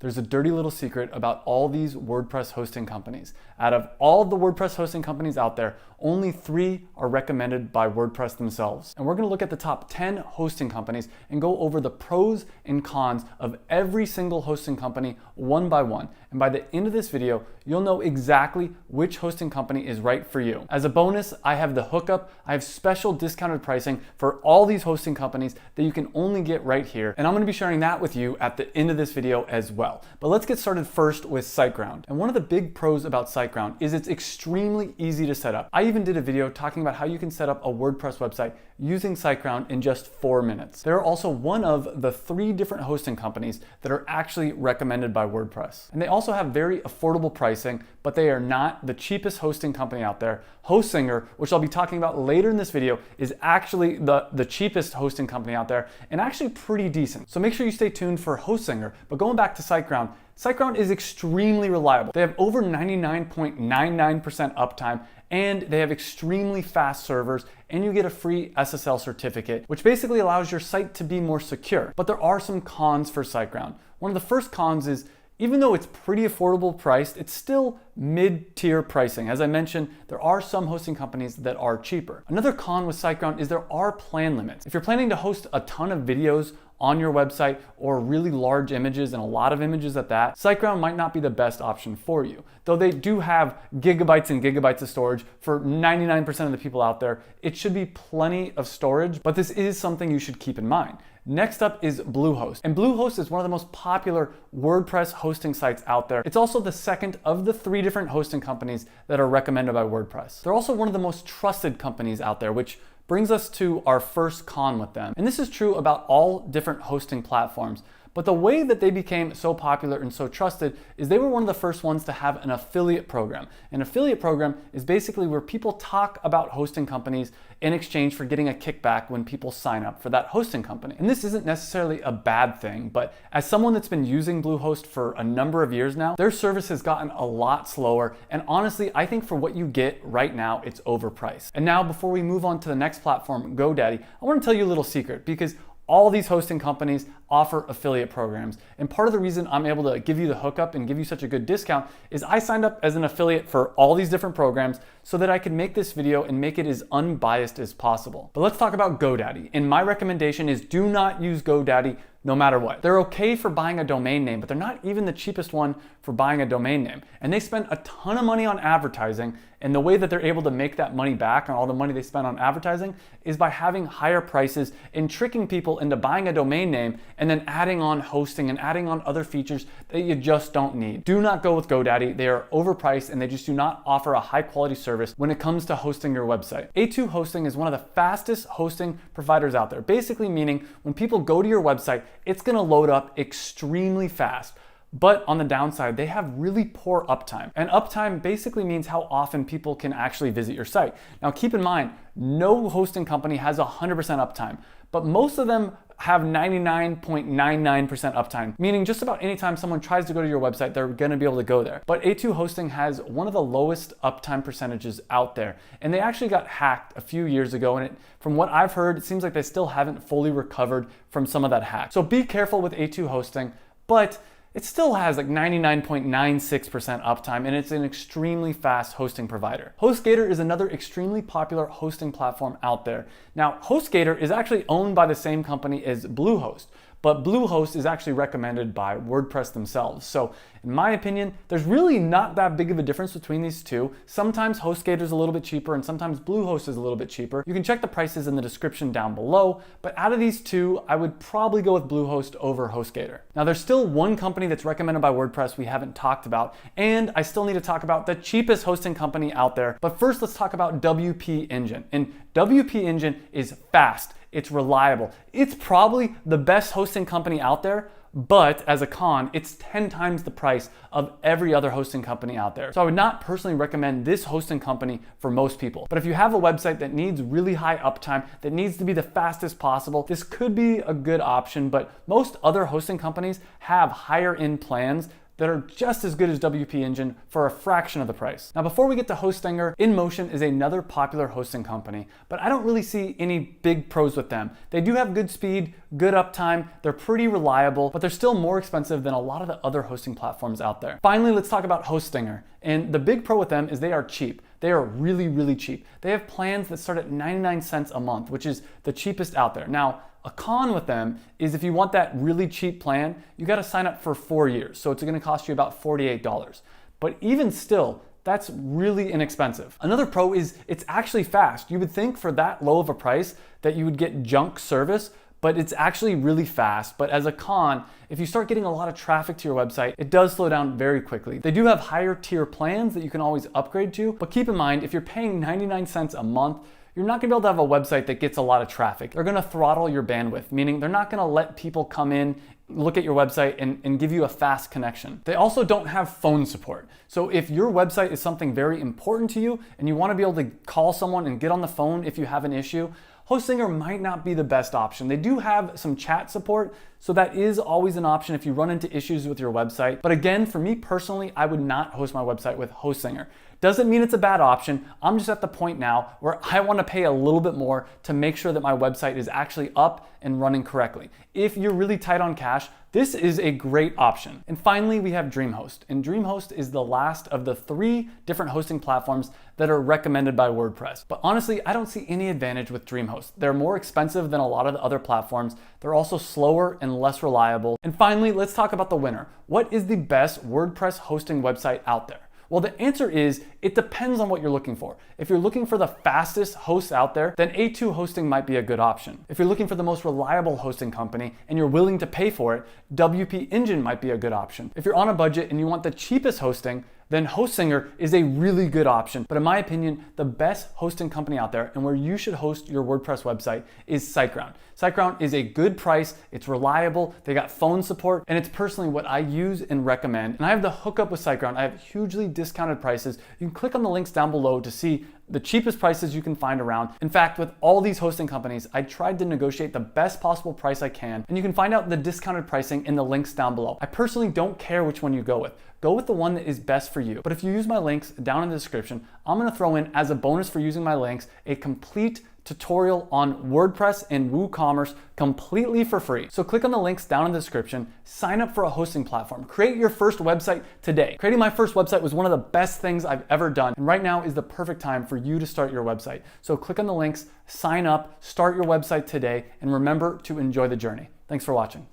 There's a dirty little secret about all these WordPress hosting companies. Out of all the WordPress hosting companies out there, only 3 are recommended by WordPress themselves. And we're gonna look at the top 10 hosting companies and go over the pros and cons of every single hosting company one by one. And by the end of this video, you'll know exactly which hosting company is right for you. As a bonus, I have the hookup. I have special discounted pricing for all these hosting companies that you can only get right here. And I'm gonna be sharing that with you at the end of this video as well. But let's get started first with SiteGround. And one of the big pros about SiteGround is it's extremely easy to set up. I even did a video talking about how you can set up a WordPress website using SiteGround in just 4 minutes. They're also one of the 3 different hosting companies that are actually recommended by WordPress. And they also have very affordable pricing, but they are not the cheapest hosting company out there. Hostinger, which I'll be talking about later in this video, is actually the cheapest hosting company out there and actually pretty decent. So make sure you stay tuned for Hostinger. But going back to SiteGround, SiteGround is extremely reliable. They have over 99.99% uptime, and they have extremely fast servers, and you get a free SSL certificate, which basically allows your site to be more secure. But there are some cons for SiteGround. One of the first cons is, even though it's pretty affordable priced, it's still mid-tier pricing. As I mentioned, there are some hosting companies that are cheaper. Another con with SiteGround is there are plan limits. If you're planning to host a ton of videos on your website or really large images and a lot of images at that, SiteGround might not be the best option for you. Though they do have gigabytes and gigabytes of storage for 99% of the people out there, it should be plenty of storage, but this is something you should keep in mind. Next up is Bluehost. And Bluehost is one of the most popular WordPress hosting sites out there. It's also the second of the 3 different hosting companies that are recommended by WordPress. They're also one of the most trusted companies out there, which brings us to our first con with them. And this is true about all different hosting platforms. But the way that they became so popular and so trusted is they were one of the first ones to have an affiliate program. An affiliate program is basically where people talk about hosting companies in exchange for getting a kickback when people sign up for that hosting company. And this isn't necessarily a bad thing, but as someone that's been using Bluehost for a number of years now, their service has gotten a lot slower. And honestly, I think for what you get right now, it's overpriced. And now, before we move on to the next platform, GoDaddy, I want to tell you a little secret, because all these hosting companies offer affiliate programs. And part of the reason I'm able to give you the hookup and give you such a good discount is I signed up as an affiliate for all these different programs so that I could make this video and make it as unbiased as possible. But let's talk about GoDaddy. And my recommendation is do not use GoDaddy no matter what. They're okay for buying a domain name, but they're not even the cheapest one for buying a domain name. And they spend a ton of money on advertising, and the way that they're able to make that money back on all the money they spend on advertising is by having higher prices and tricking people into buying a domain name and then adding on hosting and adding on other features that you just don't need. Do not go with GoDaddy. They are overpriced and they just do not offer a high quality service when it comes to hosting your website. A2 Hosting is one of the fastest hosting providers out there, basically meaning when people go to your website, it's gonna load up extremely fast. But on the downside, they have really poor uptime. And uptime basically means how often people can actually visit your site. Now keep in mind, no hosting company has 100% uptime, but most of them have 99.99% uptime, meaning just about anytime someone tries to go to your website, they're gonna be able to go there. But A2 Hosting has one of the lowest uptime percentages out there. And they actually got hacked a few years ago, and from what I've heard, it seems like they still haven't fully recovered from some of that hack. So be careful with A2 Hosting, but it still has like 99.96% uptime, and it's an extremely fast hosting provider. HostGator is another extremely popular hosting platform out there. Now, HostGator is actually owned by the same company as Bluehost, but Bluehost is actually recommended by WordPress themselves. So in my opinion, there's really not that big of a difference between these two. Sometimes HostGator is a little bit cheaper and sometimes Bluehost is a little bit cheaper. You can check the prices in the description down below, but out of these two, I would probably go with Bluehost over HostGator. Now there's still one company that's recommended by WordPress we haven't talked about, and I still need to talk about the cheapest hosting company out there. But first, let's talk about WP Engine. And WP Engine is fast. It's reliable. It's probably the best hosting company out there, but as a con, it's 10 times the price of every other hosting company out there. So I would not personally recommend this hosting company for most people. But if you have a website that needs really high uptime, that needs to be the fastest possible, this could be a good option, but most other hosting companies have higher end plans that are just as good as WP Engine for a fraction of the price. Now, before we get to Hostinger, InMotion is another popular hosting company, but I don't really see any big pros with them. They do have good speed, good uptime, they're pretty reliable, but they're still more expensive than a lot of the other hosting platforms out there. Finally, let's talk about Hostinger. And the big pro with them is they are cheap. They are really, really cheap. They have plans that start at 99 cents a month, which is the cheapest out there. Now, a con with them is if you want that really cheap plan, you got to sign up for 4 years. So it's going to cost you about $48. But even still, that's really inexpensive. Another pro is it's actually fast. You would think for that low of a price that you would get junk service, but it's actually really fast. But as a con, if you start getting a lot of traffic to your website, it does slow down very quickly. They do have higher tier plans that you can always upgrade to, but keep in mind, if you're paying 99 cents a month, you're not gonna be able to have a website that gets a lot of traffic. They're gonna throttle your bandwidth, meaning they're not gonna let people come in, look at your website and give you a fast connection. They also don't have phone support. So if your website is something very important to you and you wanna be able to call someone and get on the phone if you have an issue, Hostinger might not be the best option. They do have some chat support, so that is always an option if you run into issues with your website. But again, for me personally, I would not host my website with Hostinger. Doesn't mean it's a bad option. I'm just at the point now where I want to pay a little bit more to make sure that my website is actually up and running correctly. If you're really tight on cash, this is a great option. And finally, we have DreamHost. And DreamHost is the last of the 3 different hosting platforms that are recommended by WordPress. But honestly, I don't see any advantage with DreamHost. They're more expensive than a lot of the other platforms. They're also slower and less reliable. And finally, let's talk about the winner. What is the best WordPress hosting website out there? Well, the answer is it depends on what you're looking for. If you're looking for the fastest hosts out there, then A2 hosting might be a good option. If you're looking for the most reliable hosting company and you're willing to pay for it, WP Engine might be a good option. If you're on a budget and you want the cheapest hosting, then Hostinger is a really good option. But in my opinion, the best hosting company out there and where you should host your WordPress website is SiteGround. SiteGround is a good price, it's reliable, they got phone support, and it's personally what I use and recommend. And I have the hookup with SiteGround. I have hugely discounted prices. You can click on the links down below to see the cheapest prices you can find around. In fact, with all these hosting companies, I tried to negotiate the best possible price I can, and you can find out the discounted pricing in the links down below. I personally don't care which one you go with. Go with the one that is best for you. But if you use my links down in the description, I'm gonna throw in as a bonus for using my links, a complete tutorial on WordPress and WooCommerce completely for free. So click on the links down in the description, sign up for a hosting platform, create your first website today. Creating my first website was one of the best things I've ever done. And right now is the perfect time for you to start your website. So click on the links, sign up, start your website today, and remember to enjoy the journey. Thanks for watching.